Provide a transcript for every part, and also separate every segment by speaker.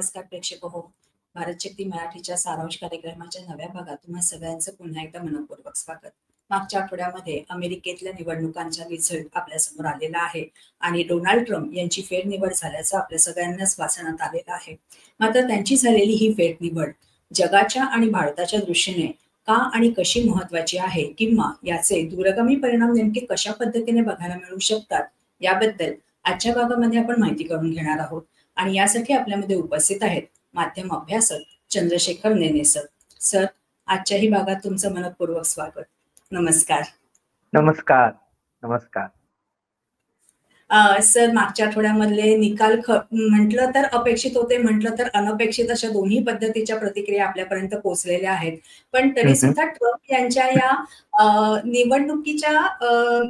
Speaker 1: नमस्कार प्रेक्षक हो. भारत शक्ती मराठीच्या सारांश कार्यक्रमाच्या नव्या भागात तुम्हा सगळ्यांचं पुन्हा एकदा मनपूर्वक स्वागत. मागच्या आठवड्यामध्ये अमेरिकेतल्या निवडणुकांचा रिझल्ट आपल्यासमोर आलेला आहे आणि डोनाल्ड ट्रम्प यांची फेरनिवड झाल्याचं आपल्या सगळ्यांनाच वाचण्यात आलेलं आहे. मात्र त्यांची झालेली ही फेरनिवड जगाच्या आणि भारताच्या दृष्टीने का आणि कशी महत्वाची आहे किंवा याचे दूरगामी परिणाम नेमके कशा पद्धतीने बघायला मिळू शकतात याबद्दल आजच्या भागामध्ये आपण माहिती करून घेणार आहोत. आणि यासाठी आपल्यामध्ये उपस्थित आहेत माध्यम अभ्यासक चंद्रशेखर नेने सर. सर, आजच्याही भागात तुमचं मनपूर्वक स्वागत. नमस्कार.
Speaker 2: नमस्कार. नमस्कार.
Speaker 1: सर, मागच्या आठवड्यामधले निकाल म्हटलं तर अपेक्षित होते, म्हटलं तर अनपेक्षित अशा दोन्ही पद्धतीच्या प्रतिक्रिया आपल्यापर्यंत पोहोचलेल्या आहेत. पण तरी सुद्धा ट्रम्प यांच्या या निवडणुकीच्या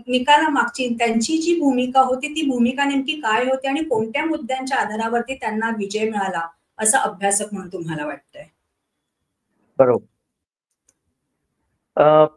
Speaker 1: निकालामागची त्यांची जी भूमिका होती ती भूमिका नेमकी काय होती आणि कोणत्या मुद्द्यांच्या आधारावरती त्यांना विजय मिळाला असं अभ्यासक म्हणून तुम्हाला वाटतंय?
Speaker 2: बरोबर.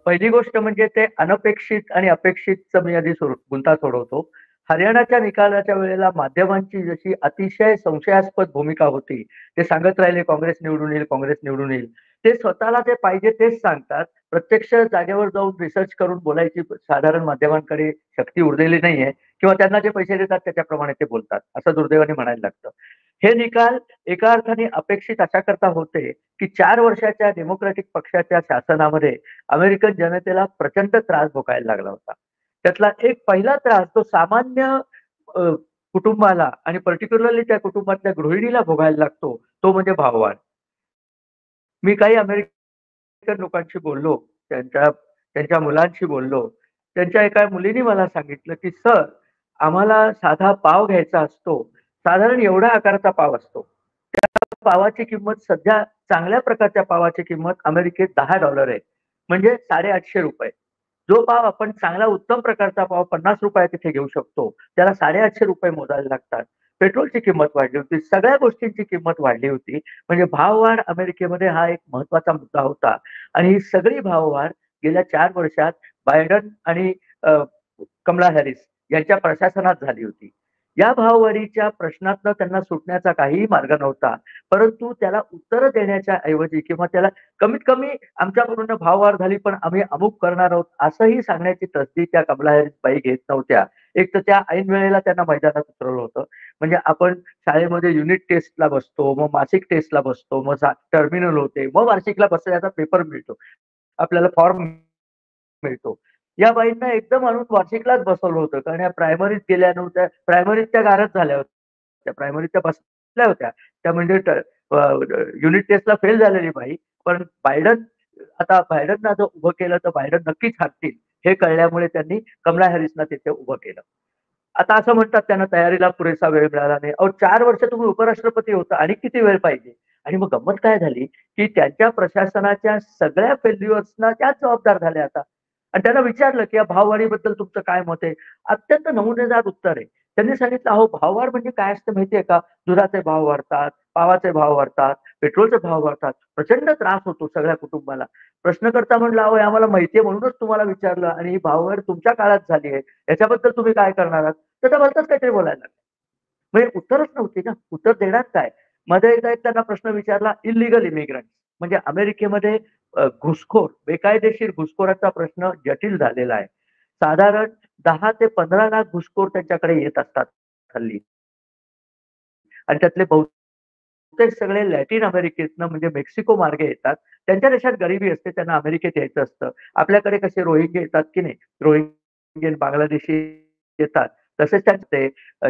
Speaker 2: पहिली गोष्ट म्हणजे ते अनपेक्षित आणि अपेक्षितचं मी आधी गुंता सोडवतो. हरियाणाच्या निकालाच्या वेळेला माध्यमांची जशी अतिशय संशयास्पद भूमिका होती, ते सांगत राहिले काँग्रेस निवडून येईल, काँग्रेस निवडून येईल. ते स्वतःला जे पाहिजे तेच सांगतात. प्रत्यक्ष जागेवर जाऊन रिसर्च करून बोलायची साधारण माध्यमांकडे शक्ती उरलेली नाहीये किंवा त्यांना जे पैसे देतात त्याच्याप्रमाणे ते बोलतात, असं दुर्दैवाने म्हणायला लागतं. हे निकाल एका अर्थाने अपेक्षित अशा करता होते की 4 वर्षाच्या डेमोक्रॅटिक पक्षाच्या शासनामध्ये अमेरिकन जनतेला प्रचंड त्रास भोगायला लागला होता. त्यातला एक पहिला त्रास तो सामान्य कुटुंबाला आणि पर्टिक्युलरली त्या कुटुंबातल्या गृहिणीला भोगायला लागतो, तो म्हणजे भाववाढ. मी काही अमेरिकन लोकांशी बोललो, त्यांच्या मुलांशी बोललो. त्यांच्या एका मुलीने मला सांगितलं की सर, आम्हाला साधा पाव घ्यायचा असतो, साधारण एवढ्या आकाराचा पाव असतो. त्या पावाची किंमत सध्या चांगल्या प्रकारच्या पावाची किंमत अमेरिकेत $10 आहे, म्हणजे ₹850. जो पाव आपण चांगला उत्तम प्रकारचा पाव ₹50 तिथे घेऊ शकतो, त्याला ₹850 मोजायला लागतात. पेट्रोलची किंमत वाढली होती, सगळ्या गोष्टींची किंमत वाढली होती. म्हणजे भाववाढ अमेरिकेमध्ये हा एक महत्वाचा मुद्दा होता. आणि ही सगळी भाववाढ गेल्या 4 वर्षात बायडन आणि कमला हॅरिस यांच्या प्रशासनात झाली होती. या भाववाढीच्या प्रश्नातनं त्यांना सुटण्याचा काहीही मार्ग नव्हता. परंतु त्याला उत्तर देण्याच्या ऐवजी किंवा त्याला कमीत कमी आमच्याकडून भाववाढ झाली पण आम्ही अमुक करणार आहोत असंही सांगण्याची तसदी त्या कमला हॅरिस बाई घेत नव्हत्या. एक तर त्या ऐन वेळेला त्यांना मैदानात उतरवलं होतं. म्हणजे आपण शाळेमध्ये युनिट टेस्टला बसतो, मग मासिक टेस्टला बसतो, मग टर्मिनल होते, मग वार्षिकला बसण्याचा पेपर मिळतो, आपल्याला फॉर्म मिळतो. या बाईंना एकदम आणून वार्षिकलाच बसवलं होतं, कारण या प्रायमरीत गेल्या नव्हत्या. प्रायमरीत त्या गारच झाल्या होत्या, प्रायमरीत त्या बसल्या होत्या. त्या म्हणजे युनिट टेस्टला फेल झालेली बाई. पण आता बायडनना जर उभं केलं तर बायडन नक्कीच हरतील हे कळल्यामुळे त्यांनी कमला हॅरिसना तिथे उभं केलं. आता असं म्हणतात त्यांना तयारीला पुरेसा वेळ मिळाला नाही. 4 वर्ष तुम्ही उपराष्ट्रपती होता आणि किती वेळ पाहिजे? आणि मग गंमत काय झाली की त्यांच्या प्रशासनाच्या सगळ्या फेल्युअर्सना त्याच जबाबदार झाल्या आता. आणि त्यांना विचारलं की या भाववाढीबद्दल तुमचं काय मत आहे? अत्यंत नमुनेदार उत्तर आहे. त्यांनी सांगितलं, अहो भाववाढ म्हणजे काय असतं माहितीये का? दुधाचे भाव वाढतात, पावाचे भाव वाढतात, पेट्रोलचे भाव वाढतात, प्रचंड त्रास होतो सगळ्या कुटुंबाला. प्रश्नकर्ता म्हणला, अहो आम्हाला माहितीये म्हणूनच तुम्हाला विचारलं आणि ही भाववाढ तुमच्या काळात झाली आहे, याच्याबद्दल तुम्ही काय करणार आहात? तर त्या भलतंच काहीतरी बोलायला लागले. म्हणजे उत्तरच नव्हती ना, उत्तर देणार काय? मध्ये एकदा एक त्यांना प्रश्न विचारला, इलिगल इमिग्रंट म्हणजे अमेरिकेमध्ये घुसखोर, बेकायदेशीर घुसखोराचा प्रश्न जटिल झालेला आहे. साधारण 10 ते 15 लाख घुसखोर त्यांच्याकडे येत असतात हल्ली. आणि त्यातले बहुतेक सगळे लॅटिन अमेरिकेतनं म्हणजे मेक्सिको मार्गे येतात. त्यांच्या देशात गरिबी असते, त्यांना अमेरिकेत यायचं असतं. आपल्याकडे कसे रोहिंगे येतात की नाही, रोहिंगे बांगलादेशी येतात, तसेच ते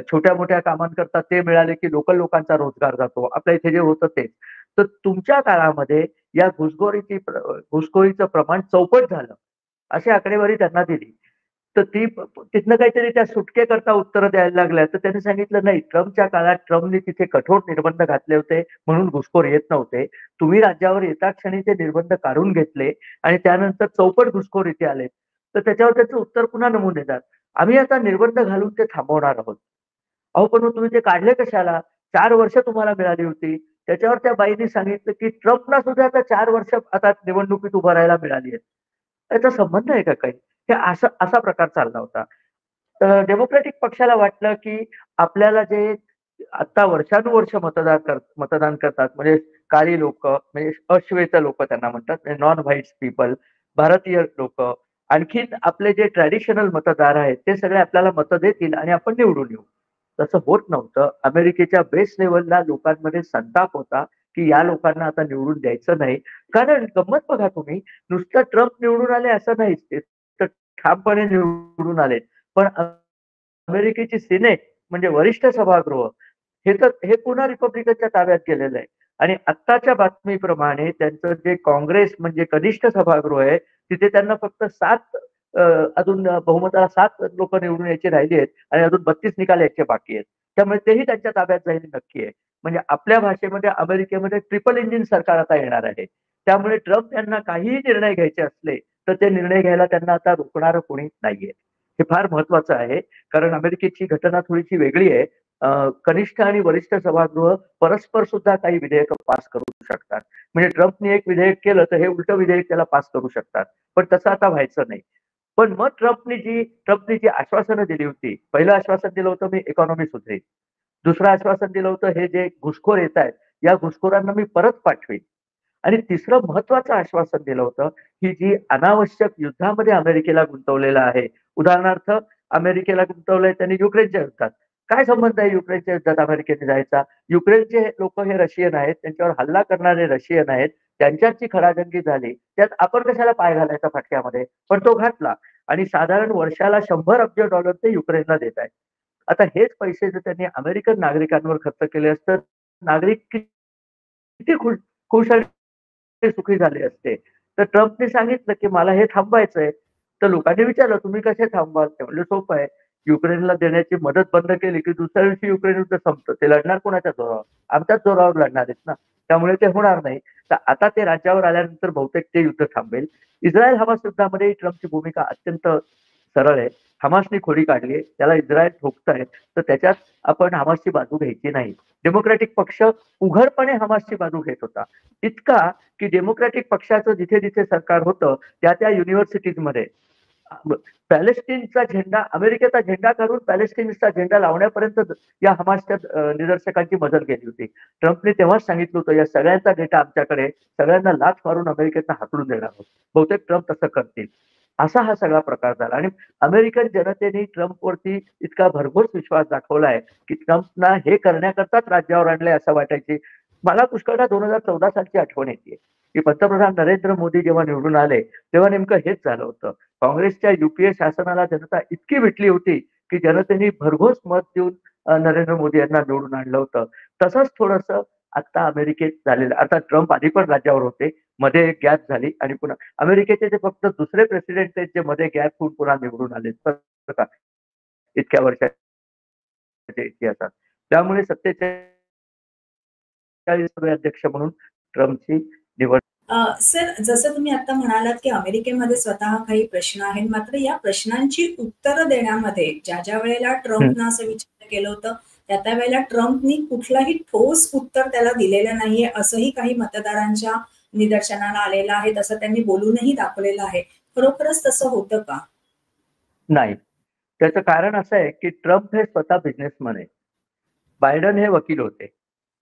Speaker 2: छोट्या मोठ्या कामांकरता ते मिळाले की लोकल लोकांचा रोजगार जातो. आपल्या इथे जे होतं तेच. तर तुमच्या काळामध्ये या घुसखोरीचं प्रमाण चौपट झालं, अशी आकडेवारी त्यांना दिली. तर तिथनं काहीतरी त्या सुटकेकरता उत्तरं द्यायला लागल्या. तर त्यांनी सांगितलं, नाही, ट्रम्पच्या काळात ट्रम्पने तिथे कठोर निर्बंध घातले होते म्हणून घुसखोर येत नव्हते. तुम्ही राज्यावर येता क्षणी ते निर्बंध काढून घेतले आणि त्यानंतर चौपट घुसखोर इथे आले. तर त्याच्यावर त्याचं उत्तर पुन्हा नमुनेदार, आम्ही आता निर्बंध घालून ते थांबवणार आहोत. अहो पण तुम्ही ते काढले कशाला? 4 वर्ष तुम्हाला मिळाली होती. त्याच्यावर त्या बाईंनी सांगितलं की ट्रम्पला सुद्धा आता 4 वर्ष आता निवडणुकीत उभं राहायला मिळाली आहेत. याचा संबंध आहे का काही? हे असा प्रकार चालला होता. तर डेमोक्रॅटिक पक्षाला वाटलं की आपल्याला जे आता वर्षानुवर्ष मतदान करतात. म्हणजे काळी लोक, म्हणजे अश्वेत लोक त्यांना म्हणतात, म्हणजे नॉन व्हाईट पीपल, भारतीय लोक, आणखीन आपले जे ट्रॅडिशनल मतदार आहेत ते सगळे आपल्याला मतं देतील आणि आपण निवडून येऊ. तसं होत नव्हतं. अमेरिकेच्या बेस लेव्हलला लोकांमध्ये संताप होता की या लोकांना आता निवडून द्यायचं नाही. कारण गंमत बघा तुम्ही, नुसतं ट्रम्प निवडून आले असं नाहीच, ते तर ठामपणे निवडून आले. पण अमेरिकेची सिनेट म्हणजे वरिष्ठ सभागृह हे पुन्हा रिपब्लिकनच्या ताब्यात गेलेलं आहे. आणि आत्ताच्या बातमीप्रमाणे त्यांचं जे काँग्रेस म्हणजे कनिष्ठ सभागृह आहे, तिथे त्यांना फक्त 7 अजून बहुमताला 7 लोक निवडून यायची राहिली आहेत आणि अजून 32 निकाल यायचे बाकी आहेत. त्यामुळे तेही त्यांच्या ताब्यात जाईल नक्की आहे. म्हणजे आपल्या भाषेमध्ये अमेरिकेमध्ये ट्रिपल इंजिन सरकार आता येणार आहे. त्यामुळे ट्रम्प यांना काहीही निर्णय घ्यायचे असले तर ते निर्णय घ्यायला त्यांना आता रोखणारं कोणी नाहीये. हे फार महत्वाचं आहे. कारण अमेरिकेची घटना थोडीशी वेगळी आहे. कनिष्ठ आणि वरिष्ठ सभागृह परस्पर सुद्धा काही विधेयक पास करू शकतात. म्हणजे ट्रम्पने एक विधेयक केलं तर हे उलटं विधेयक त्याला पास करू शकतात. पण तसं आता व्हायचं नाही. पण मग ट्रम्पने जी आश्वासनं दिली होती, पहिलं आश्वासन दिलं होतं मी इकॉनॉमी सुधारेन. दुसरं आश्वासन दिलं होतं हे जे घुसखोर येत आहेत, या घुसखोरांना मी परत पाठवेन. आणि तिसरं महत्वाचं आश्वासन दिलं होतं, की जी अनावश्यक युद्धामध्ये अमेरिकेला गुंतवलेलं आहे. उदाहरणार्थ अमेरिकेला गुंतवलंय त्यांनी युक्रेनच्या युद्धात. काय संबंध आहे युक्रेनच्या युद्धात अमेरिकेने जायचा? युक्रेनचे लोक हे रशियन आहेत, त्यांच्यावर हल्ला करणारे रशियन आहेत. त्यांच्यात जी खडाजंगी झाली, त्यात आपण कशाला पाय घालायचा फटक्यामध्ये? पण तो घातला आणि साधारण वर्षाला 100 अब्ज डॉलर ते युक्रेनला देत आहेत. आता हेच पैसे जर त्यांनी अमेरिकन नागरिकांवर खर्च केले असते, नागरिक किती खुश आणि सुखी झाले असते. तर ट्रम्पने सांगितलं की मला हे थांबवायचंय. तर लोकांनी विचारलं तुम्ही कसे थांबवाल? ते म्हणले सोपं आहे. युक्रेनला देण्याची मदत बंद केली की दुसऱ्या दिवशी युक्रेन युद्ध संपतं. ते लढणार कोणाच्या जोरावर? आमच्याच जोरावर लढणार आहेत ना. त्यामुळे ते होणार नाही. तर आता ते राज्यावर आल्यानंतर बहुतेक ते युद्ध थांबेल. इस्रायल हमास युद्धामध्ये ट्रम्पची भूमिका अत्यंत सरळ आहे. हमासने खोडी काढली आहे. त्याला इस्रायल ठोकतंय. तर त्याच्यात आपण हमासची बाजू घ्यायची नाही. डेमोक्रॅटिक पक्ष उघडपणे हमासची बाजू घेत होता. इतका की डेमोक्रॅटिक पक्षाचं जिथे-जिथे सरकार होतं, त्या युनिव्हर्सिटीजमध्ये पॅलेस्टिनचा झेंडा, अमेरिकेचा झेंडा काढून पॅलेस्टिनचा झेंडा लावण्यापर्यंत या हमासच्या निदर्शकांची मदत केली होती. ट्रम्पने तेव्हाच सांगितलं होतं, या सगळ्यांचा डेटा आमच्याकडे, सगळ्यांना लाथ मारून अमेरिकेतनं हाकलून देणार आहोत. बहुतेक ट्रम्प तसं करतील. असा हा सगळा प्रकार झाला आणि अमेरिकन जनतेने ट्रम्पवरती इतका भरघोस विश्वास दाखवलाय, की ट्रम्पना हे करण्याकरताच राज्यावर आणलंय असं वाटायचे. मला पुष्कळदा 2014 सालची आठवण येते, की पंतप्रधान नरेंद्र मोदी जेव्हा निवडून आले, तेव्हा नेमकं हेच झालं होतं. काँग्रेसच्या युपीए शासनाला जनता इतकी विटली होती, की जनतेने भरघोस मत देऊन नरेंद्र मोदी यांना निवडून आणलं होतं. तसंच थोडंसं आता अमेरिकेत झालेलं. आता ट्रम्प आधी पण राज्यावर होते. मध्ये एक गॅप झाली आणि पुन्हा अमेरिकेचे ते फक्त दुसरे प्रेसिडेंट आहेत जे मध्ये गॅप होऊन पुन्हा निवडून आले बरं का, इतक्या वर्षाच्या इतिहासात. त्यामुळे 47 अध्यक्ष म्हणून ट्रम्पची निवड.
Speaker 1: सर, जसं तुम्ही आता म्हणालात की अमेरिकेमध्ये स्वतः काही प्रश्न आहेत, मात्र या प्रश्नांची उत्तरं देण्यामध्ये ज्या वेळेला ट्रम्पनं असं विचार केलं होतं, त्या वेळेला ट्रम्पनी कुठलाही ठोस उत्तर त्याला दिलेलं नाहीये, असंही काही मतदारांच्या निदर्शनाला आलेलं आहे. तसं त्यांनी बोलूनही दाखवलेलं आहे. खरोखरच तसं होतं का?
Speaker 2: नाही. त्याचं कारण असं आहे, की ट्रम्प हे स्वतः बिझनेसमन आहे. बायडन हे वकील होते.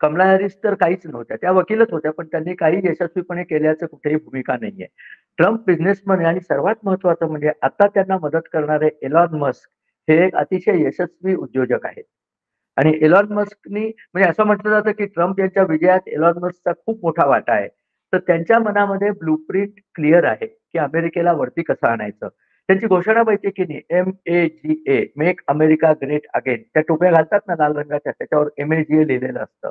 Speaker 2: कमला हॅरिस तर काहीच नव्हत्या. त्या वकीलच होत्या, पण त्यांनी काही यशस्वीपणे केल्याचं कुठेही भूमिका नाहीये. ट्रम्प बिझनेसमन आहे आणि सर्वात महत्वाचं म्हणजे आता त्यांना मदत करणारे एलॉन मस्क हे एक अतिशय यशस्वी उद्योजक आहेत. आणि एलॉन मस्कनी म्हणजे असं म्हटलं जातं, की ट्रम्प यांच्या विजयात एलॉन मस्कचा खूप मोठा वाटा आहे. तर त्यांच्या मनामध्ये ब्लूप्रिंट क्लिअर आहे, की अमेरिकेला वरती कसं आणायचं. त्यांची घोषणा माहिती आहे की नाही, MAGA, make America great again. त्या टोप्या घालतात ना लाल रंगाच्या, त्याच्यावर MAGA लिहिलेलं असतं.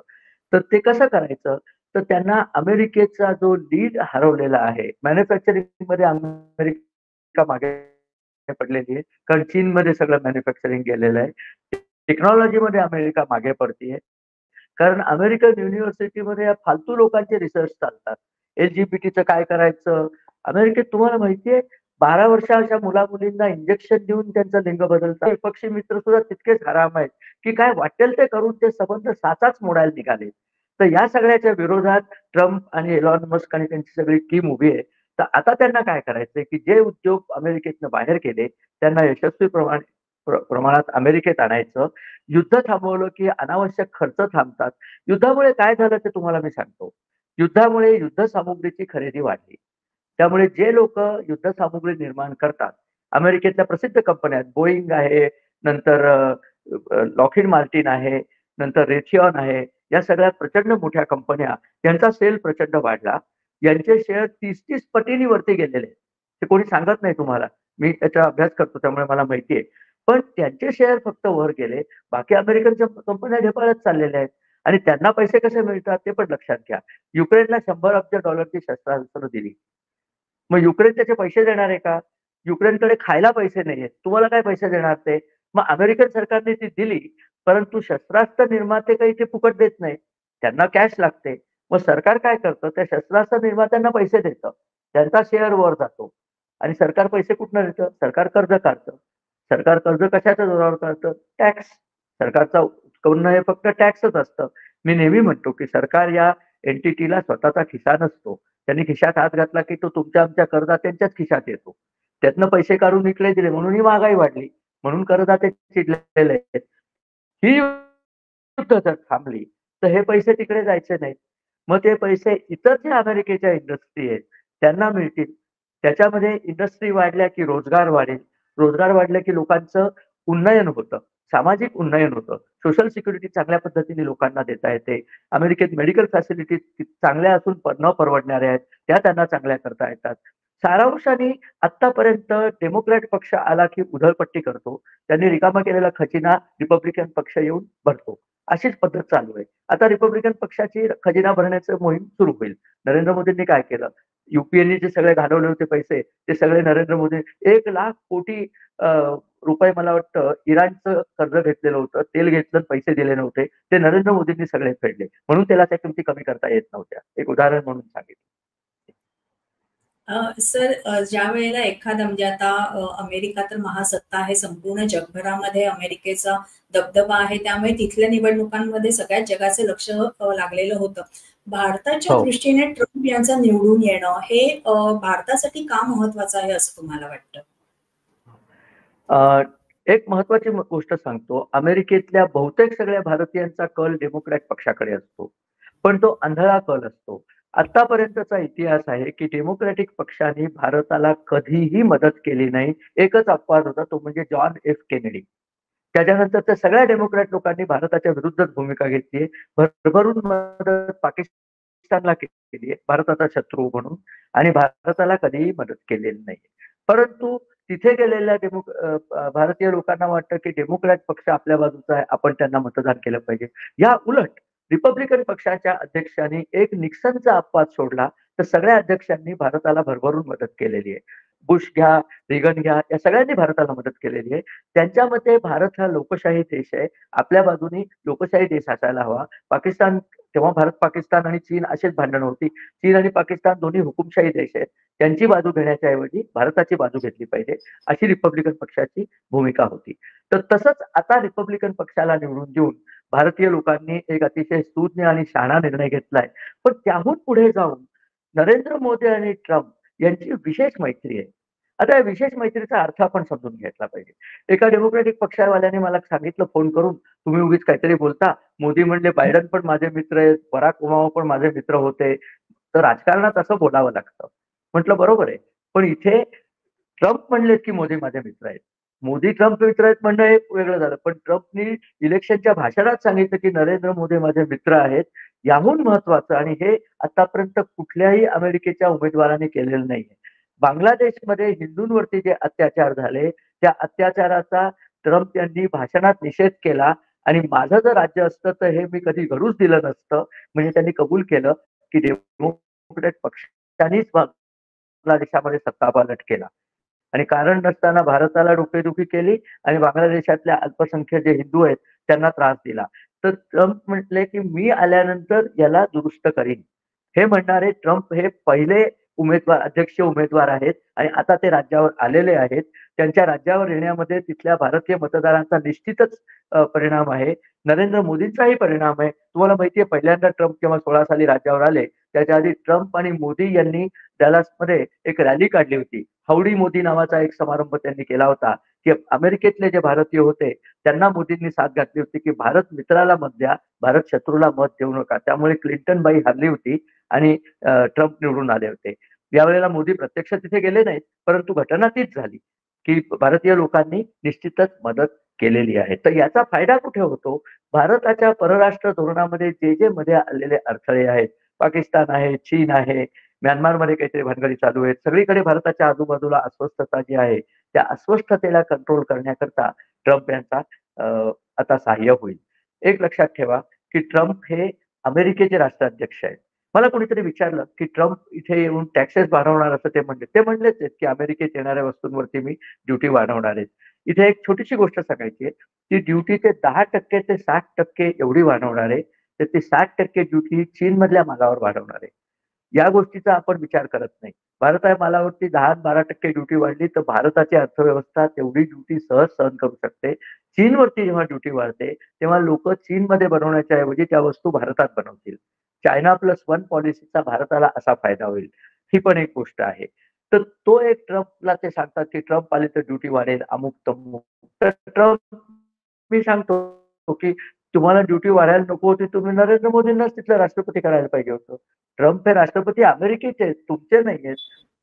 Speaker 2: तर ते कसं करायचं? तर त्यांना अमेरिकेचा जो लीड हरवलेला आहे, मॅन्युफॅक्चरिंगमध्ये अमेरिका मागे पडलेली आहे. कारण चीनमध्ये सगळं मॅन्युफॅक्चरिंग गेलेलं आहे. टेक्नॉलॉजीमध्ये अमेरिका मागे पडतीये. कारण अमेरिकन युनिव्हर्सिटीमध्ये या फालतू लोकांचे रिसर्च चालतात. LGBTचं काय करायचं? अमेरिकेत तुम्हाला माहितीये 12 वर्षाच्या मुला-मुलींना इंजेक्शन देऊन त्यांचं लिंग बदलतात. विपक्षी मित्र सुद्धा तितकेच हराम आहेत, की काय वाटेल ते करून ते संबंध साचाच मोडायला निघाले. तर या सगळ्याच्या विरोधात ट्रम्प आणि एलॉन मस्क आणि त्यांची सगळी टीम उभी आहे. तर आता त्यांना काय करायचंय, की जे उद्योग अमेरिकेतनं बाहेर केले त्यांना यशस्वी प्रमाणात अमेरिकेत आणायचं. युद्ध थांबवलं की अनावश्यक खर्च थांबतात. युद्धामुळे काय झालं ते तुम्हाला मी सांगतो. युद्धामुळे युद्धसामुग्रीची खरेदी वाढली. त्यामुळे जे लोक युद्धसामुग्री निर्माण करतात, अमेरिकेतल्या प्रसिद्ध कंपन्या आहेत. बोईंग आहे, नंतर लॉकहीड मार्टिन आहे, नंतर रेथिऑन आहे. या सगळ्या प्रचंड मोठ्या कंपन्या, यांचा सेल प्रचंड वाढला. यांचे शेअर 30-30 पटीने वरती गेलेले आहेत. ते कोणी सांगत नाही तुम्हाला. मी त्याचा अभ्यास करतो त्यामुळे मला माहिती आहे. पण त्यांचे शेअर फक्त वर गेले. बाकी अमेरिकनच्या कंपन्या ढेपाळत चाललेल्या आहेत. आणि त्यांना पैसे कसे मिळतात ते पण लक्षात घ्या. युक्रेनला $100 अब्ज शस्त्रास्त्र दिली. मग युक्रेन त्याचे पैसे देणार आहे का? युक्रेनकडे खायला पैसे नाहीयेत. तुम्हाला काय पैसे देणार ते? मग अमेरिकन सरकारने ती दिली, परंतु शस्त्रास्त्र निर्माते काही ते फुकट देत नाहीत. त्यांना कॅश लागते. मग सरकार काय करतं? त्या शस्त्रास्त्र निर्मात्यांना पैसे देतं. त्यांचा शेअर वर जातो. आणि सरकार पैसे कुठनं देतं? सरकार कर्ज काढतं. सरकार कर्ज कशाच्या जोरावर काढतं? टॅक्स. सरकारचा उत्पन्न हे फक्त टॅक्सच असतं. मी नेहमी म्हणतो की सरकार या एंटिटीला स्वतःचा खिसा नसतो. त्यांनी खिशात हात घातला की तो तुमच्या आमच्या करदात्यांच्याच खिशात येतो. त्यातनं पैसे काढून इकडे दिले म्हणून ही महागाई वाढली. म्हणून करदाते चिडलेले आहेत. ही युद्ध जर थांबली तर हे पैसे तिकडे जायचे नाहीत. मग ते पैसे इतर जे अमेरिकेच्या इंडस्ट्री आहेत त्यांना मिळतील. त्याच्यामध्ये इंडस्ट्री वाढल्या की रोजगार वाढेल. रोजगार वाढले की लोकांचं उन्नयन होतं. सामाजिक उन्नयन होतं. सोशल सिक्युरिटी चांगल्या पद्धतीने लोकांना देता येते. अमेरिकेत मेडिकल फॅसिलिटीज चांगल्या असून न परवडणाऱ्या आहेत, त्या त्यांना चांगल्या करता येतात. सारांशाने आतापर्यंत डेमोक्रॅट पक्ष आला की उधळपट्टी करतो. त्यांनी रिकामा केलेला खजिना रिपब्लिकन पक्ष येऊन भरतो. अशीच पद्धत चालू आहे. आता रिपब्लिकन पक्षाची खजिना भरण्याची मोहीम सुरू होईल. नरेंद्र मोदींनी काय केलं? युपीएने जे सगळे घालवले होते पैसे, ते सगळे नरेंद्र मोदी 1,00,000 कोटी रुपये मला वाटतं इराणचं कर्ज घेतलेलं होतं. तेल घेतलं, पैसे दिले नव्हते. ते नरेंद्र मोदींनी सगळे फेडले. म्हणून त्याला त्या किमती कमी करता येत नव्हत्या. एक उदाहरण म्हणून सांगितलं.
Speaker 1: सर, ज्या वेळेला एखादा म्हणजे आता अमेरिका तर महासत्ता आहे, संपूर्ण जगभरामध्ये अमेरिकेचा दबदबा आहे, त्यामुळे तिथल्या निवडणुकांमध्ये सगळ्याच जगाचे लक्ष लागलेलं होतं. भारताच्या
Speaker 2: हो.
Speaker 1: दृष्टीने ट्रम्प यांचं निवडून येणं हे भारतासाठी का महत्वाचं आहे असं तुम्हाला वाटतं?
Speaker 2: एक महत्वाची गोष्ट सांगतो. अमेरिकेतल्या बहुतेक सगळ्या भारतीयांचा कल डेमोक्रॅट पक्षाकडे असतो. पण तो आंधळा कल असतो. आतापर्यंतचा इतिहास आहे की डेमोक्रॅटिक पक्षाने भारताला कधीही मदत केली नाही. एकच अपवाद होता, तो म्हणजे जॉन एफ केनेडी. त्याच्यानंतरच्या सगळ्या डेमोक्रॅट लोकांनी भारताच्या विरुद्धच भूमिका घेतली आहे. भरभरून मदत पाकिस्तानला केली आहे, भारताचा शत्रू म्हणून. आणि भारताला कधीही मदत केलेली नाही. परंतु तिथे गेलेल्या भारतीय लोकांना वाटतं की डेमोक्रॅट पक्ष आपल्या बाजूचा आहे, आपण त्यांना मतदान केलं पाहिजे. या उलट रिपब्लिकन पक्षाच्या अध्यक्षांनी एक निक्सनचा अपवाद सोडला तर सगळ्या अध्यक्षांनी भारताला भरभरून मदत केलेली आहे. बुश घ्या, रिगन घ्या, या सगळ्यांनी भारताला मदत केलेली आहे. त्यांच्या मते भारत हा लोकशाही देश आहे. आपल्या बाजूनी लोकशाही देश असायला हवा. पाकिस्तान, तेव्हा भारत, पाकिस्तान आणि चीन अशीच भांडण होती. चीन आणि पाकिस्तान दोन्ही हुकुमशाही देश आहेत. त्यांची बाजू घेण्याच्या ऐवजी भारताची बाजू घेतली पाहिजे, अशी रिपब्लिकन पक्षाची भूमिका होती. तर तसंच आता रिपब्लिकन पक्षाला निवडून देऊन भारतीय लोकांनी एक अतिशय सुज्ञ आणि शहाणा निर्णय घेतलाय. पण त्याहून पुढे जाऊन नरेंद्र मोदी आणि ट्रम्प यांची विशेष मैत्री आहे. आता या विशेष मैत्रीचा अर्थ आपण समजून घेतला पाहिजे. एका डेमोक्रॅटिक पक्षावाल्याने मला सांगितलं फोन करून, तुम्ही उगीच काहीतरी बोलता. मोदी म्हणले बायडन पण माझे मित्र आहेत, बराक ओबामा पण माझे मित्र होते. तर राजकारणात असं बोलावं लागतं. म्हटलं बरोबर आहे. पण इथे ट्रम्प म्हणलेत की मोदी माझे मित्र आहेत. मोदी ट्रम्प मित्र आहेत म्हणणं हे वेगळं झालं. पण ट्रम्पनी इलेक्शनच्या भाषणात सांगितलं की नरेंद्र मोदी माझे मित्र आहेत. याहून महत्वाचं, आणि हे आतापर्यंत कुठल्याही अमेरिकेच्या उमेदवाराने केलेलं नाहीये. बांगलादेशमध्ये हिंदूंवरती जे अत्याचार झाले, त्या अत्याचाराचा ट्रम्प यांनी भाषणात निषेध केला. आणि माझं जर राज्य असतं तर हे मी कधी घडूच दिलं नसतं. म्हणजे त्यांनी कबूल केलं की डेमोक्रॅट पक्षानेच बांगलादेशामध्ये सत्तापालट केला. आणि कारण नसताना भारताला डोकेदुखी केली आणि बांगलादेशातल्या अल्पसंख्याक जे हिंदू आहेत त्यांना त्रास दिला. तर ट्रम्प म्हटले की मी आल्यानंतर याला दुरुस्त करीन. हे म्हणणारे ट्रम्प हे पहिले अध्यक्ष उमेदवार आहेत आणि आता ते राज्यावर आलेले आहेत. त्यांच्या राज्यावर येण्यामध्ये तिथल्या भारतीय मतदारांचा निश्चितच परिणाम आहे. नरेंद्र मोदींचाही परिणाम आहे. तुम्हाला माहितीये, पहिल्यांदा ट्रम्प जेव्हा 16 साली राज्यावर आले, त्याच्या आधी ट्रम्प आणि मोदी यांनी डॅलसमध्ये एक रॅली काढली होती. हाऊडी मोदी नावाचा एक समारंभ त्यांनी केला होता. की अमेरिकेतले जे भारतीय होते त्यांना मोदींनी साथ घातली होती की भारत मित्राला मत द्या, भारत शत्रूला मत देऊ नका. त्यामुळे क्लिंटन बाई हरली होती आणि ट्रम्प निवडून आले होते. यावेळेला मोदी प्रत्यक्ष तिथे गेले नाहीत, परंतु घटना तीच झाली की भारतीय लोकांनी निश्चितच मदत केलेली आहे. तर याचा फायदा कुठे होतो? भारताच्या परराष्ट्र धोरणामध्ये जे मध्ये आलेले अडथळे आहेत, पाकिस्तान आहे, चीन आहे, म्यानमारमध्ये काहीतरी भानगडी चालू आहेत. सगळीकडे भारताच्या आजूबाजूला अस्वस्थता जी आहे, त्या अस्वस्थतेला कंट्रोल करण्याकरता ट्रम्प यांचा आता सहाय्य होईल. एक लक्षात ठेवा, की ट्रम्प हे अमेरिकेचे राष्ट्राध्यक्ष आहेत. मला कोणीतरी विचारलं, की ट्रम्प इथे येऊन टॅक्सेस वाढवणार असं ते म्हणले. ते म्हणलेच आहेत, की अमेरिकेत येणाऱ्या वस्तूंवरती मी ड्युटी वाढवणार आहे. इथे एक छोटीशी गोष्ट सांगायची आहे, ती ड्युटी ते 10% ते 60% एवढी वाढवणार आहे. तर ती 60% ड्युटी चीनमधल्या मालावर वाढवणार आहे. या गोष्टीचा आपण विचार करत नाही. भारताच्या मालावरती 10-12% ड्युटी वाढली तर भारताची अर्थव्यवस्था तेवढी ड्युटी सहज सहन करू शकते. चीनवरती जेव्हा ड्युटी वाढते, तेव्हा लोकं चीनमध्ये बनवण्याच्या ऐवजी त्या वस्तू भारतात बनवतील. चायना प्लस वन पॉलिसीचा भारताला असा फायदा होईल. ही पण एक गोष्ट आहे. तर तो एक ट्रम्पला ते सांगतात, की ट्रम्प आले तर ड्युटी वाढेल, अमुक-तमुक. तर ट्रम्प मी सांगतो, की तुम्हाला ड्युटी वाढायला नको होती, तुम्ही नरेंद्र मोदींनाच तिथलं राष्ट्रपती करायला पाहिजे होतं. ट्रम्प हे राष्ट्रपती अमेरिकेचे आहेत, तुमचे नाहीयेत.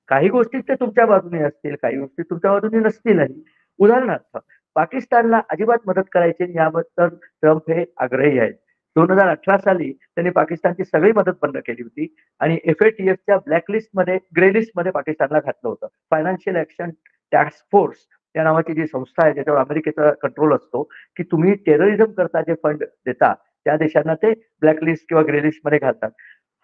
Speaker 2: काही गोष्टीत ते तुमच्या बाजूने असतील, काही गोष्टी तुमच्या बाजूने नसतीलही. उदाहरणार्थ, पाकिस्तानला अजिबात मदत करायची नाही याबद्दल ट्रम्प हे आग्रही आहेत. 2018 साली त्यांनी पाकिस्तानची सगळी मदत बंद केली होती आणि FATFच्या ब्लॅकलिस्टमध्ये, ग्रे लिस्टमध्ये पाकिस्तानला घातलं होतं. फायनान्शियल ॲक्शन टास्क फोर्स या नावाची जी संस्था आहे, ज्याच्यावर अमेरिकेचा कंट्रोल असतो, की तुम्ही टेररिझम करता जे फंड देता, त्या देशांना ते ब्लॅकलिस्ट किंवा ग्रे लिस्टमध्ये घालतात.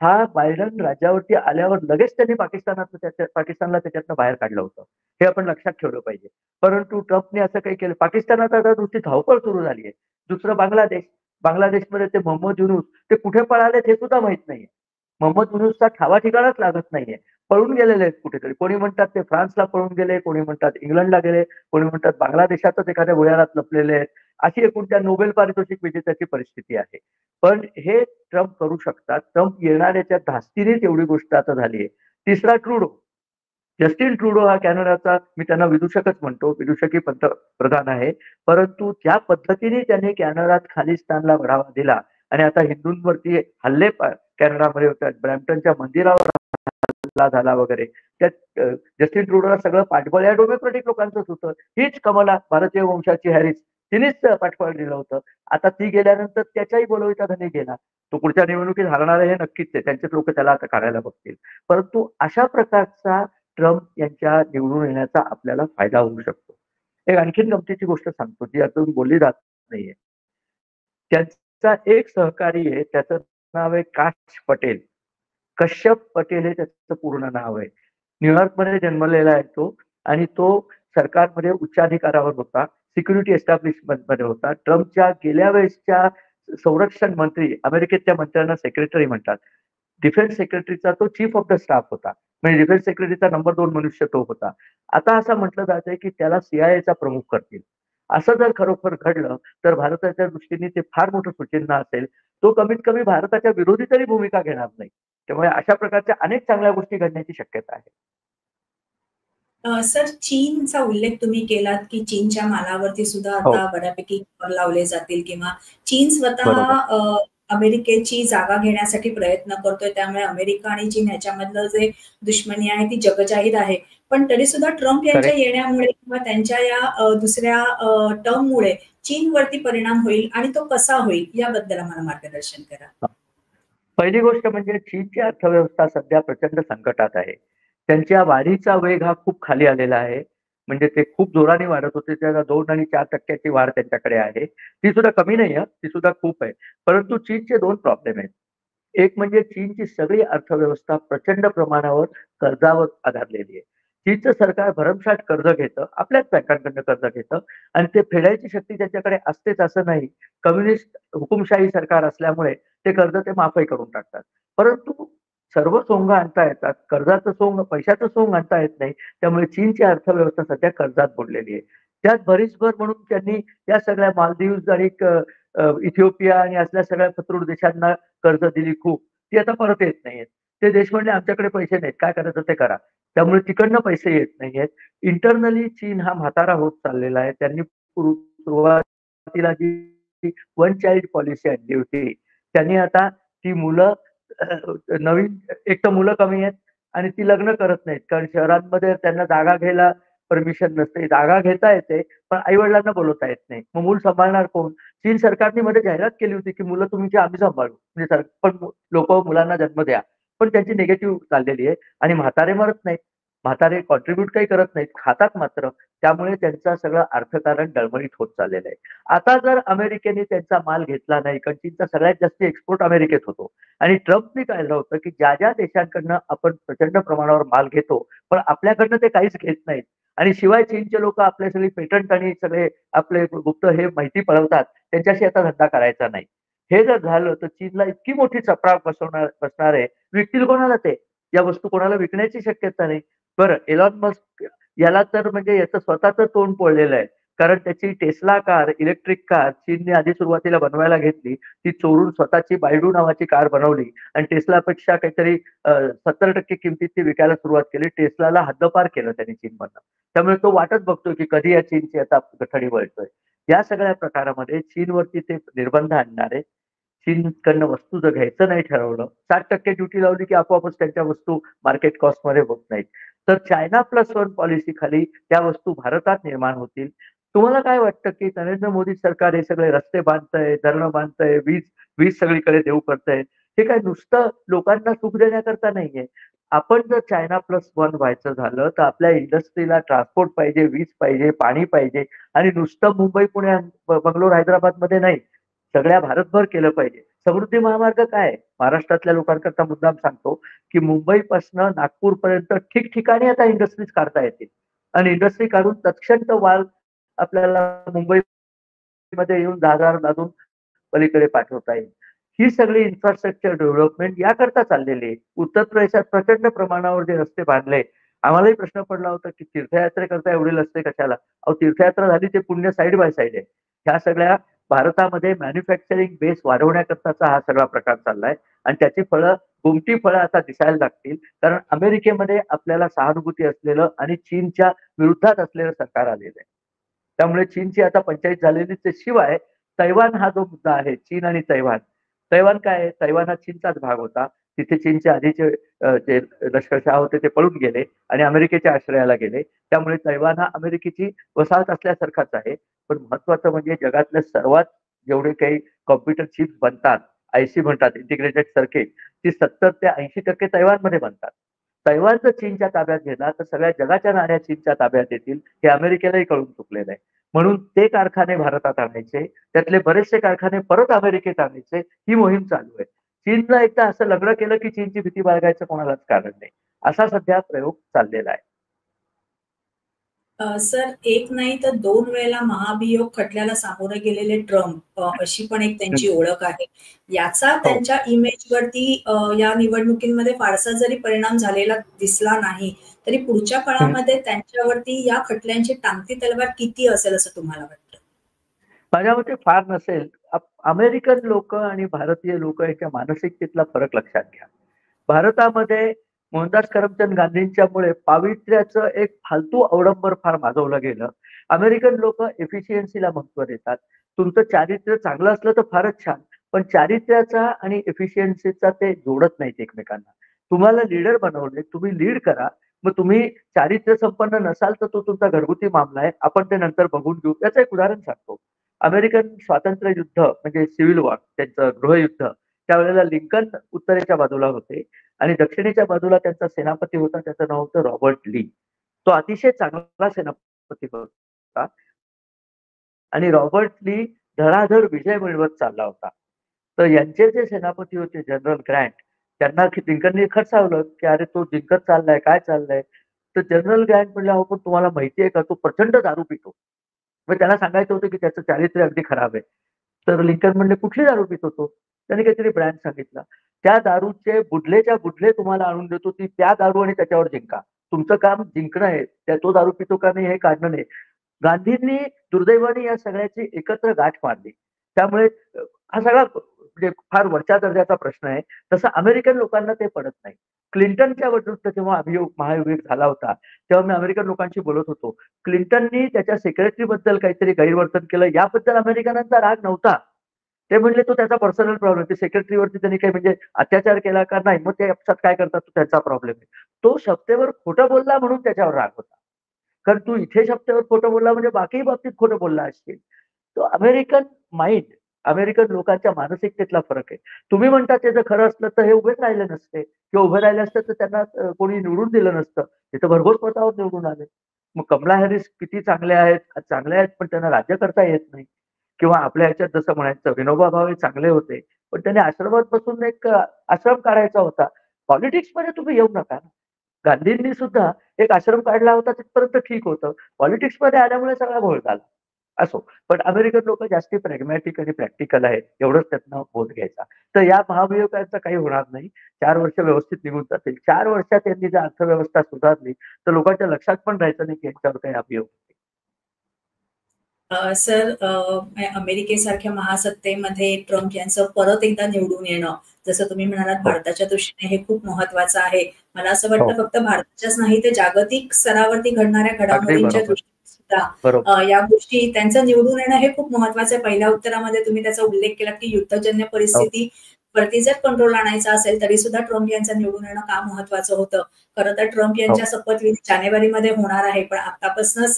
Speaker 2: हा बायडन राज्यावरती आल्यावर लगेच त्यांनी पाकिस्तानला त्याच्यातनं बाहेर काढलं होतं. हे आपण लक्षात ठेवलं पाहिजे. परंतु ट्रम्पने असं काही केलं. पाकिस्तानात आता नुसती धावपळ सुरू झाली आहे. दुसरं बांगलादेश. बांगलादेशमध्ये ते मोहम्मद युनूस ते कुठे पळालेत हे सुद्धा माहीत नाहीये. मोहम्मद युनूसचा ठावा ठिकाणाच लागत नाहीये. पळून गेलेले आहेत कुठेतरी. कोणी म्हणतात ते फ्रान्सला पळून गेले, कोणी म्हणतात इंग्लंडला गेले, कोणी म्हणतात बांगलादेशातच एखाद्या भुयारात लपलेले आहेत. अशी एकूण त्या नोबेल पारितोषिक विजेत्याची परिस्थिती आहे. पण हे ट्रम्प करू शकतात. ट्रम्प येणाऱ्याच्या धास्तीनेच एवढी गोष्ट आता झाली आहे. तिसरा ट्रुडो. जस्टिन ट्रुडो हा कॅनडाचा, मी त्यांना विदूषकच म्हणतो, विदूषकी पंतप्रधान आहे. परंतु ज्या पद्धतीने त्यांनी कॅनडात खालिस्तानला बढावा दिला आणि आता हिंदूंवरती हल्ले कॅनडामध्ये होतात. ब्रॅम्पटनच्या मंदिरावर हल्ला झाला वगैरे. त्यात जस्टिन ट्रुडोला सगळं पाठबळ या डेमोक्रॅटिक लोकांचंच होतं. हीच कमला, भारतीय वंशाची हॅरिस, तिनेच पाठबळ दिलं होतं. आता ती गेल्यानंतर त्याच्याही बोलवता धनी गेला. तो पुढच्या निवडणुकीत हरणार आहे हे नक्कीच आहे. त्यांचेच लोक त्याला आता काढायला बघतील. परंतु अशा प्रकारचा ट्रम्प यांच्या निवडून येण्याचा आपल्याला फायदा होऊ शकतो. एक आणखीन गमतीची गोष्ट सांगतो, जी अजून बोलली जात नाहीये. त्यांचा एक सहकारी आहे, त्याचं नाव आहे काश पटेल. कश्यप पटेल हे त्याचं पूर्ण नाव आहे. न्यूयॉर्कमध्ये जन्मलेला आहे तो आणि तो सरकारमध्ये उच्चाधिकारावर होता. सिक्युरिटी एस्टॅब्लिशमेंटमध्ये होता. ट्रम्पच्या गेल्या वेळेसच्या संरक्षण मंत्री, अमेरिकेत त्या मंत्र्यांना सेक्रेटरी म्हणतात. डिफेन्स सेक्रेटरीचा तो चीफ ऑफ द स्टाफ होता. म्हणजे डिफेन्स सेक्रेटरीचा नंबर 2 मनुष्य तो होता. आता असं म्हटलं जातंय, की त्याला CIAचा प्रमुख करतील. असं जर खरोखर घडलं, तर भारताच्या दृष्टीने ते फार मोठं सुचिन्ह असेल. तो कमीत कमी भारताच्या विरोधी तरी भूमिका घेणार नाही. त्यामुळे अशा प्रकारच्या अनेक चांगल्या गोष्टी घडण्याची शक्यता आहे.
Speaker 1: सर, चीनचा उल्लेख तुम्ही केलात, की चीनच्या मालावरती सुद्धा
Speaker 2: हो,
Speaker 1: आता बऱ्यापैकी कर लावले जातील किंवा चीन स्वतः
Speaker 2: बरोबर.
Speaker 1: अमेरिकेची जागा घेण्यासाठी प्रयत्न करतोय. त्यामुळे अमेरिका आणि चीन ह्याच्यामधलं जे दुश्मनी आहे ती जगजाहीर आहे. पण तरी सुद्धा ट्रम्प यांच्या
Speaker 2: करेक्ट.
Speaker 1: येण्यामुळे किंवा त्यांच्या या दुसऱ्या टर्ममुळे चीनवरती परिणाम होईल आणि तो कसा होईल याबद्दल आम्हाला मार्गदर्शन करा.
Speaker 2: पहिली गोष्ट म्हणजे चीनची अर्थव्यवस्था सध्या प्रचंड संकटात आहे. त्यांच्या वाढीचा वेग हा खूप खाली आलेला आहे. म्हणजे ते खूप जोराने वाढत होते. त्याला 2 आणि 4% वाढ त्यांच्याकडे आहे. ती सुद्धा कमी नाही आहे, ती सुद्धा खूप आहे. परंतु चीनचे 2 प्रॉब्लेम आहेत. एक म्हणजे चीनची सगळी अर्थव्यवस्था प्रचंड प्रमाणावर कर्जावर आधारलेली आहे. चीनचं सरकार भरमसाठ कर्ज घेतं, आपल्याच बँकांकडनं कर्ज घेतं आणि ते फेडायची शक्ती त्यांच्याकडे असतेच असं नाही. कम्युनिस्ट हुकुमशाही सरकार असल्यामुळे ते कर्ज ते माफही करून टाकतात. परंतु सर्व सोंग आणता येतात. कर्जाचं सोंग, पैशाचं सोंग आणता येत नाही. त्यामुळे चीनची अर्थव्यवस्था सध्या कर्जात बुडलेली आहे. त्यात भरीसभर म्हणून त्यांनी या सगळ्या मालदीव्स आणि इथिओपिया आणि असल्या सगळ्या फतरूड देशांना कर्ज दिली खूप. ती आता परत येत नाहीयेत. ते देश म्हणले आमच्याकडे पैसे नाहीत, काय करायचं ते करा. त्यामुळे तिकडनं पैसे येत नाहीयेत. इंटरनली चीन हा म्हातारा होत चाललेला आहे. त्यांनी सुरुवातीला जी वन चाइल्ड पॉलिसी आणली होती, त्यांनी आता ती मुलं नवीन एक तर मुलं कमी आहेत आणि ती लग्न करत नाहीत. कारण शहरांमध्ये त्यांना जागा घ्यायला परमिशन नसते. जागा घेता येते, पण आई-वडिलांना बोलवता येत नाही. मग मूल सांभाळणार कोण? चीन सरकारने मध्ये जाहिरात केली होती, की मुलं तुमची आम्ही सांभाळू. म्हणजे पण लोकं मुलांना जन्म द्या. पण त्यांची निगेटिव्ह चाललेली आहे आणि म्हातारे मरत नाहीत. म्हातारे कॉन्ट्रिब्यूट काही करत नाहीत, खातात मात्र. त्यामुळे त्यांचं सगळं अर्थकारण डळमळीत होत चाललेलं आहे. आता जर अमेरिकेने त्यांचा माल घेतला नाही, कारण चीनचा सगळ्यात जास्त एक्सपोर्ट अमेरिकेत होतो आणि ट्रम्पनी काढलं होतं, की ज्या देशांकडनं आपण प्रचंड प्रमाणावर माल घेतो, पण आपल्याकडनं ते काहीच घेत नाहीत आणि शिवाय चीनचे लोकं आपले सगळे पेटंट आणि सगळे आपले गुप्त हे माहिती पळवतात. त्यांच्याशी आता धंदा करायचा नाही. हे जर झालं तर चीनला इतकी मोठी चपराक बसणार आहे. विकतील कोणाला ते? या वस्तू कोणाला विकण्याची शक्यता नाही. बरं एलॉन मस्क याला तर म्हणजे याचं स्वतःचं तोंड पोळलेलं आहे. कारण त्याची टेस्ला कार, इलेक्ट्रिक कार चीनने आधी सुरुवातीला बनवायला घेतली. ती चोरून स्वतःची बायडू नावाची कार बनवली आणि टेस्लापेक्षा काहीतरी 70% किमतीत ती विकायला सुरुवात केली. टेस्लाला हद्दपार केलं त्यांनी चीनमधनं. त्यामुळे तो वाटच बघतोय की कधी या चीनची आता गठडी वळतोय. या सगळ्या प्रकारामध्ये चीनवरती ते निर्बंध आणणार आहे. चीनकडनं वस्तू जर घ्यायचं नाही ठरवलं, 60% ड्युटी लावली की आपोआपच त्यांच्या वस्तू मार्केट कॉस्टमध्ये होत नाहीत. तर चायना प्लस वन पॉलिसी खाली त्या वस्तू भारतात निर्माण होतील. तुम्हाला काय वाटतं, की नरेंद्र मोदी सरकार हे सगळे रस्ते बांधतंय, धरणं बांधतंय, वीज वीज सगळीकडे देऊ करतंय. हे काय नुसतं लोकांना सुख देण्याकरता नाहीये. आपण जर चायना प्लस वन व्हायचं झालं, तर आपल्या इंडस्ट्रीला ट्रान्सपोर्ट पाहिजे, वीज पाहिजे, पाणी पाहिजे आणि नुसतं मुंबई, पुणे, बंगलोर, हैदराबादमध्ये नाही. सगळ्या भारतभर केलं पाहिजे. समृद्धी महामार्ग काय आहे? महाराष्ट्रातल्या लोकांकरता मुद्दाम सांगतो, की मुंबईपासनं नागपूरपर्यंत ठिकठिकाणी आता इंडस्ट्रीज काढता येतील आणि इंडस्ट्री काढून तत्क्षण माल आपल्याला मुंबईमध्ये येऊन जहाजावर लादून पलीकडे पाठवता येईल. ही सगळी इन्फ्रास्ट्रक्चर डेव्हलपमेंट याकरता चाललेली आहे. उत्तर प्रदेशात प्रचंड प्रमाणावर जे रस्ते बांधले. आम्हालाही प्रश्न पडला होता, की तीर्थयात्रेकरता एवढे रस्ते कशाला? अहो तीर्थयात्रा झाली ते पुण्य साइड बाय साइड आहे. ह्या सगळ्या भारतामध्ये मॅन्युफॅक्चरिंग बेस वाढवण्याकरताचा हा सगळा प्रकार चाललाय आणि त्याची फळं गोमटी फळं आता दिसायला लागतील. कारण अमेरिकेमध्ये आपल्याला सहानुभूती असलेलं आणि चीनच्या विरुद्धात असलेलं सरकार आलेलं आहे. त्यामुळे चीनची आता पंचायत झालेलीच आहे. शिवाय तैवान हा जो मुद्दा आहे, चीन आणि तैवान. तैवान काय आहे? तैवान हा चीनचाच भाग होता. तिथे चीनचे आधीचे जे लष्करशाह होते ते पळून गेले आणि अमेरिकेच्या आश्रयाला गेले. त्यामुळे तैवान हा अमेरिकेची वसाहत असल्यासारखाच आहे. पण महत्वाचं म्हणजे जगातल्या सर्वात जेवढे काही कॉम्प्युटर चिप्स बनतात, आयसी म्हणतात इंटिग्रेटेड सर्किट, ती 70 ते 80% तैवानमध्ये बनतात. तैवान जर चीनच्या ताब्यात गेला तर सगळ्या जगाच्या नाण्या चीनच्या ताब्यात येतील हे अमेरिकेलाही कळून चुकलेलं आहे. म्हणून ते कारखाने भारतात आणायचे, त्यातले बरेचसे कारखाने परत अमेरिकेत आणायचे, ही मोहीम चालू आहे. चीनला एकदा असं लग्न केलं की चीनची भीती बाळगायचं कोणालाच कारण नाही. असा सध्या प्रयोग चाललेला आहे.
Speaker 1: सर एक नाही तर 2 वेळेला महाभियोग खटल्याला सामोरे गेलेले ट्रम्प अशी पण एक
Speaker 2: हं.
Speaker 1: त्यांची ओळख आहे. याचा
Speaker 2: हो.
Speaker 1: त्यांच्या इमेजवरती या निवडणुकीमध्ये फारसा जरी परिणाम झालेला दिसला नाही, तरी पुढच्या
Speaker 2: हं.
Speaker 1: काळामध्ये त्यांच्यावरती या खटल्यांची टांगती तलवार किती असेल असं तुम्हाला वाटतं?
Speaker 2: माझ्या मते फार नसेल. अमेरिकन लोकं आणि भारतीय लोकं याच्या मानसिकतेतला फरक लक्षात घ्या. भारतामध्ये मोहनदास करमचंद गांधींच्यामुळे पावित्र्याचं एक फालतू अवडंबर फार माजवलं गेलं. अमेरिकन लोकं एफिशियन्सीला महत्त्व देतात. तुमचं चारित्र्य चांगलं असलं तर फारच छान. पण चारित्र्याचा आणि एफिशियन्सीचा ते जोडत नाहीत एकमेकांना. तुम्हाला लीडर बनवलंय, तुम्ही लीड करा. मग तुम्ही चारित्र्य संपन्न नसाल तर तो तुमचा घरगुती मामला आहे. आपण ते नंतर बघून घेऊ. याचं एक उदाहरण सांगतो. अमेरिकन स्वातंत्र्य युद्ध म्हणजे सिव्हिल वॉर त्यांचं गृहयुद्ध. त्यावेळेला लिंकन उत्तरेच्या बाजूला होते आणि दक्षिणेच्या बाजूला त्यांचा सेनापती होता. त्याचं नाव होतं रॉबर्ट ली. तो अतिशय चांगला सेनापती होता आणि रॉबर्ट ली धडाधड विजय मिळवत चालला होता. तर यांचे जे सेनापती होते जनरल ग्रँट, त्यांना लिंकननी खडसावलं, की "अरे तो जिंकत चाललाय, काय चाललंय?" तर जनरल ग्रँट म्हणले, "अहो पण तुम्हाला माहिती आहे का तो प्रचंड दारू पितो." मग त्याला सांगायचं होतं, की त्याचं चारित्र्य अगदी खराब आहे. तर लिंकन म्हणले, "कुठली दारू पितो तो?" त्याने काहीतरी ब्रँड सांगितला. "त्या दारूचे बुडलेच्या बुडले तुम्हाला आणून देतो. ती प्या दारू आणि त्याच्यावर जिंका. तुमचं काम जिंकणं आहे. तो दारू पितो का नाही हे काढणं नाही." गांधींनी दुर्दैवाने या सगळ्याची एकत्र गाठ मारली. त्यामुळे हा सगळा म्हणजे फार वरच्या दर्जाचा प्रश्न आहे, तसं अमेरिकन लोकांना ते पडत नाही. क्लिंटनच्या विरुद्ध जेव्हा महाभियोग झाला होता, तेव्हा मी अमेरिकन लोकांशी बोलत होतो. क्लिंटननी त्याच्या सेक्रेटरीबद्दल काहीतरी गैरवर्तन केलं, याबद्दल अमेरिकनांचा राग नव्हता. ते म्हणले तो त्याचा पर्सनल प्रॉब्लेम, ते सेक्रेटरीवरती त्यांनी काही म्हणजे अत्याचार केला का नाही, मग ते आपसात काय करतात तो त्यांचा प्रॉब्लेम आहे. तो शपथेवर खोटं बोलला म्हणून त्याच्यावर राग होता. कारण तू इथे शपथेवर खोटं बोलला म्हणजे बाकी बाबतीत खोटं बोलला असशील. तो अमेरिकन माइंड, अमेरिकन लोकांच्या मानसिकतेतला फरक आहे. तुम्ही म्हणता ते जर खरं असलं तर हे उभेच राहिले नसते किंवा उभे राहिले असते तर त्यांना कोणी निवडून दिलं नसतं. ते तर भरघोस मतावर निवडून आले. मग कमला हॅरिस किती चांगले आहेत पण त्यांना राज्य करता येत नाही. किंवा आपल्या ह्याच्यात जसं म्हणायचं विनोबा भावे चांगले होते, पण त्यांनी आश्रमात बसून एक आश्रम काढायचा होता. पॉलिटिक्समध्ये तुम्ही येऊ नका ना. गांधींनी सुद्धा एक आश्रम काढला होता तिथपर्यंत ठीक होतं. पॉलिटिक्समध्ये आल्यामुळे सगळा घोळ झाला. असो. पण अमेरिकन लोकं जास्ती प्रॅग्मॅटिक आणि प्रॅक्टिकल आहेत. एवढंच त्यातनं बोध घ्यायचा. तर या महाभियोगाचं काही होणार नाही. 4 वर्ष व्यवस्थित निघून जातील. 4 वर्षात त्यांनी जर अर्थव्यवस्था सुधारली, तर लोकांच्या लक्षात पण राहायचं नाही की यांच्यावर काही अभियोग होते.
Speaker 1: सर, अमेरिकेसारख्या महासत्तेमध्ये ट्रम्प यांचं परत एकदा निवडून येणं, जसं तुम्ही म्हणालात
Speaker 2: हो.
Speaker 1: भारताच्या दृष्टीने हे खूप महत्वाचं आहे. मला असं
Speaker 2: हो.
Speaker 1: वाटतं फक्त भारताच्याच नाही तर जागतिक स्तरावरती घडणाऱ्या
Speaker 2: अगदी
Speaker 1: घडामोडींच्या
Speaker 2: बरोबर.
Speaker 1: दृष्टीने सुद्धा
Speaker 2: बरोबर.
Speaker 1: या गोष्टी त्यांचं निवडून येणं हे खूप महत्वाचं आहे. पहिल्या उत्तरामध्ये तुम्ही त्याचा उल्लेख केला की युद्धजन्य
Speaker 2: हो.
Speaker 1: परिस्थिती वरती जर कंट्रोल आणायचा असेल तरी सुद्धा ट्रम्प यांचं निवडून येणं का महत्वाचं होतं. खरं तर ट्रम्प
Speaker 2: हो.
Speaker 1: यांच्या शपथविधी जानेवारीमध्ये होणार आहे, पण आतापासूनच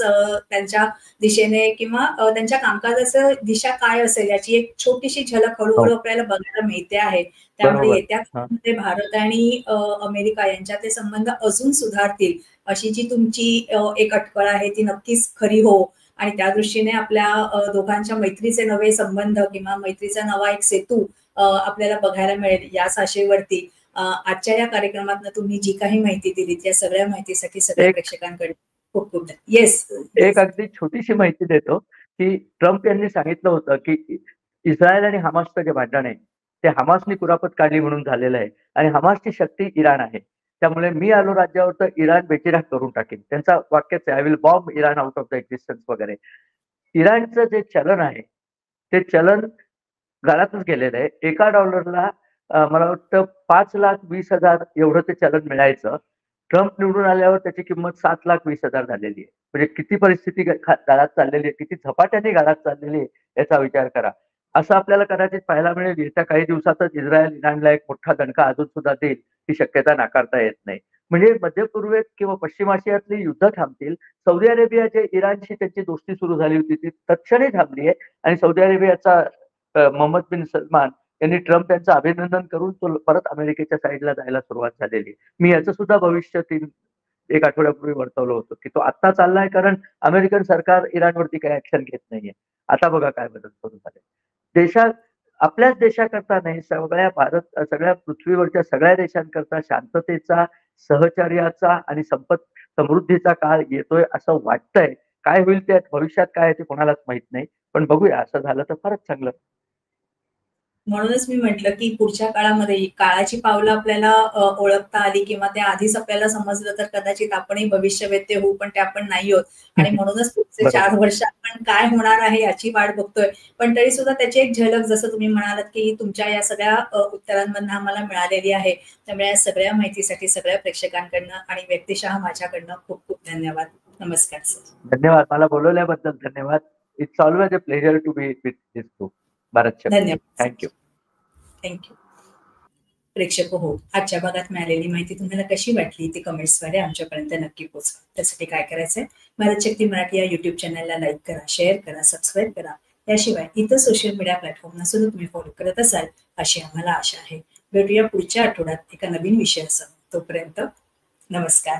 Speaker 1: त्यांच्या दिशेने किंवा त्यांच्या कामकाजाचं दिशा काय असेल याची एक छोटीशी झलक
Speaker 2: हो.
Speaker 1: हळूहळू आपल्याला बघायला मिळते आहे. त्यामुळे
Speaker 2: बरोबर.
Speaker 1: येत्या
Speaker 2: हां.
Speaker 1: काळामध्ये भारत आणि अमेरिका यांच्यातले संबंध अजून सुधारतील अशी जी तुमची एक अटकळ आहे ती नक्कीच खरी हो. आणि त्या दृष्टीने आपल्या दोघांच्या मैत्रीचे नवे संबंध किंवा मैत्रीचा नवा एक सेतू आपल्याला बघायला मिळेल या आशेवरती आजच्या या कार्यक्रमातनं तुम्ही जी काही माहिती दिली त्या सगळ्या माहितीसाठी सगळ्या
Speaker 2: एक
Speaker 1: प्रेक्षकांकडे खूप खूप येस.
Speaker 2: एक अगदी छोटीशी माहिती देतो, की ट्रम्प यांनी सांगितलं होतं, की इस्रायल आणि हमासचं जे भांडण आहे, ते हमासनी कुरापत काढली म्हणून झालेलं आहे आणि हमासची शक्ती इराण आहे. त्यामुळे मी आलो राज्यावर तर इराण बेचिराख करून टाकेन. त्यांचा वाक्यच आहे, I will bomb Iran out of the existence वगैरे. इराणचं जे चलन आहे, ते चलन गळातच गेलेलं आहे. एका डॉलरला मला वाटतं 5,20,000 एवढं ते चलन मिळायचं. ट्रम्प निवडून आल्यावर त्याची किंमत 7,20,000 झालेली आहे. म्हणजे किती परिस्थिती गाळात चाललेली आहे, किती झपाट्याने गाळात चाललेली आहे याचा विचार करा. असं आपल्याला कदाचित पाहायला मिळेल येत्या काही दिवसातच इस्रायल इराणला एक मोठा दणका अजून सुद्धा देईल, ही शक्यता नाकारता येत नाही. म्हणजे मध्य पूर्वेत किंवा पश्चिम आशियातली युद्ध थांबतील. सौदी अरेबिया जे इराणशी त्यांची दोस्ती सुरू झाली होती ती तत्क्षणी थांबली आहे आणि सौदी अरेबियाचा मोहम्मद बिन सलमान यांनी ट्रम्प यांचं अभिनंदन करून तो परत अमेरिकेच्या साईडला जायला सुरुवात झालेली आहे. मी याचं सुद्धा भविष्य 1 आठवड्यापूर्वी वर्तवलं होतं, की तो आत्ता चाललाय कारण अमेरिकन सरकार इराणवरती काही ऍक्शन घेत नाहीये. आता बघा काय बदल सुरू झाले. देशात आपल्याच देशाकरता नाही, सगळ्या पृथ्वीवरच्या सगळ्या देशांकरता शांततेचा, सहचर्याचा आणि समृद्धीचा काळ येतोय असं वाटतंय. काय होईल ते भविष्यात काय आहे ते कोणालाच माहित नाही. पण बघूया असं झालं तर फारच चांगलं.
Speaker 1: म्हणूनच मी म्हटलं की पुढच्या काळामध्ये काळाची पावलं आपल्याला ओळखता आली किंवा त्या आधीच आपल्याला समजलं तर कदाचित आपणही भविष्यवेत्ते होऊ, पण ते आपण नाही आहोत. आणि म्हणूनच पुढचे
Speaker 2: बरोबर.
Speaker 1: 4 वर्ष आपण काय होणार आहे याची वाट बघतोय. पण तरी सुद्धा त्याची एक झलक जसं तुम्ही म्हणालात की तुमच्या या सगळ्या उत्तरांमधनं आम्हाला मिळालेली आहे. त्यामुळे या सगळ्या माहितीसाठी सगळ्या प्रेक्षकांकडनं आणि व्यक्तिशः माझ्याकडनं खूप खूप धन्यवाद. नमस्कार सर.
Speaker 2: धन्यवाद. मला बोलवल्याबद्दल धन्यवाद. It's always a pleasure to be with this group. Bharat Shakti.
Speaker 1: धन्यवाद.
Speaker 2: Thank you.
Speaker 1: थँक्यू. प्रेक्षक हो, आजच्या भागात मिळालेली माहिती तुम्हाला कशी वाटली ती कमेंट्सद्वारे आमच्यापर्यंत नक्की पोहोचवा. त्यासाठी काय करायचंय, भारत शक्ती मराठी या युट्यूब चॅनलला लाईक करा, शेअर करा, सबस्क्राईब करा. त्याशिवाय इतर सोशल मीडिया प्लॅटफॉर्मना सुद्धा तुम्ही फॉलो करत असाल अशी आम्हाला आशा आहे. भेटूया पुढच्या आठवड्यात एका नवीन विषयासह. तोपर्यंत नमस्कार.